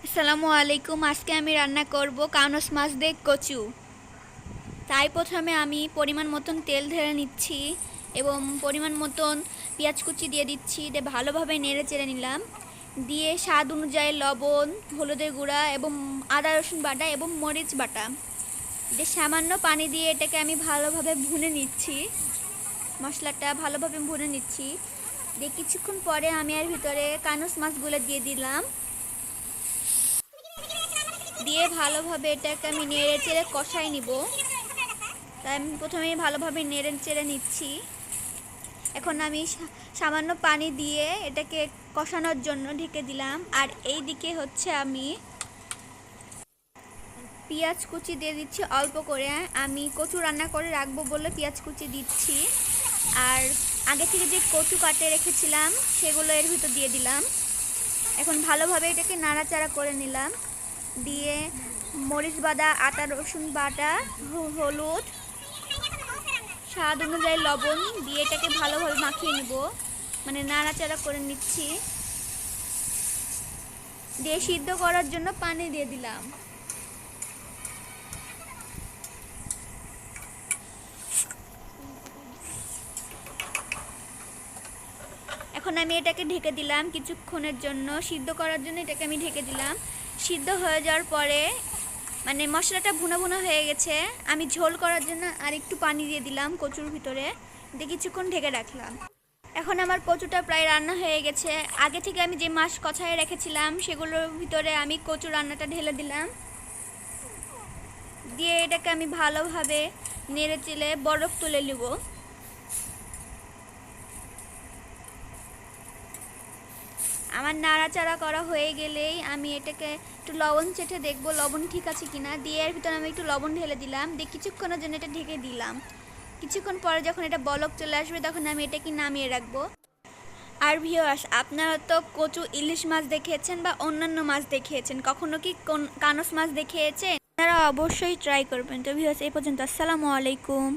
আসসালামু আলাইকুম। আজকে আমি রান্না করব কানস মাছ দিয়ে কচু। তাই প্রথমে আমি পরিমাণ মতন তেল ঢেলে নিচ্ছি এবং পরিমাণ মতন পেঁয়াজ কুচি দিয়ে দিচ্ছি। দিয়ে ভালোভাবে নেড়ে চেড়ে নিলাম। দিয়ে স্বাদ অনুযায়ী লবণ, হলুদের গুঁড়া এবং আদা রসুন বাটা এবং মরিচ বাটা দিয়ে সামান্য পানি দিয়ে এটাকে আমি ভালোভাবে ভুনে নিচ্ছি। মশলাটা ভালোভাবে ভুনে নিচ্ছি। দিয়ে কিছুক্ষণ পরে আমি এর ভিতরে কানস মাছগুলো দিয়ে দিলাম। দিয়ে ভালোভাবে এটাকে আমি নেড়ে চেড়ে কষাই নিব। তাই আমি প্রথমেই ভালোভাবে নেড়ে চেড়ে নিচ্ছি। এখন আমি সামান্য পানি দিয়ে এটাকে কষানোর জন্য ঢেকে দিলাম। আর এই দিকে হচ্ছে আমি পেঁয়াজ কুচি দিয়ে দিচ্ছি অল্প করে। আমি কচু রান্না করে রাখবো বলে পেঁয়াজ কুচি দিচ্ছি। আর আগে থেকে যে কচু কাটে রেখেছিলাম সেগুলো এর ভিতর দিয়ে দিলাম। এখন ভালোভাবে এটাকে নাড়াচাড়া করে নিলাম। দিয়ে মরিচ বাটা, আদা রসুন বাটা, হলুদ, স্বাদ অনুযায়ী লবণ দিয়ে এটাকে ভালোভাবে মাখিয়ে নিব। মানে নাড়াচাড়া করে নিচ্ছি। দিয়ে সিদ্ধ করার জন্য পানি দিয়ে দিলাম। এখন আমি এটাকে ঢেকে দিলাম কিছুক্ষণের জন্য, সিদ্ধ করার জন্য এটাকে আমি ঢেকে দিলাম। সিদ্ধ হয়ে যাওয়ার পরে মানে মশলাটা ভুনা ভুনা হয়ে গেছে, আমি ঝোল করার জন্য আর একটু পানি দিয়ে দিলাম কচুর ভিতরে। দিয়ে কিছুক্ষণ ঢেকে রাখলাম। এখন আমার কচুটা প্রায় রান্না হয়ে গেছে। আগে থেকে আমি যে মাছ কষায় রেখেছিলাম সেগুলোর ভিতরে আমি কচু রান্নাটা ঢেলে দিলাম। দিয়ে এটাকে আমি ভালোভাবে নেড়ে চেড়ে বরফ তুলে নেব। আমার নাড়াচাড়া করা হয়ে গেলেই আমি এটাকে একটু লবণ চেটে দেখবো লবণ ঠিক আছে কিনা। দিয়ে এর ভিতরে আমি একটু লবণ ঢেলে দিলাম। দিয়ে কিছুক্ষণের জন্য এটা ঢেকে দিলাম। কিছুক্ষণ পরে যখন এটা বলক চলে আসবে তখন আমি এটাকে নামিয়ে রাখবো। আর ভিউয়ার্স, আপনারা তো কচু ইলিশ মাছ দেখিয়েছেন বা অন্যান্য মাছ দেখিয়েছেন, কখনো কি কানস মাছ দেখিয়েছেন? আপনারা অবশ্যই ট্রাই করবেন। তো ভিউয়ার্স, এই পর্যন্ত। আসসালামু আলাইকুম।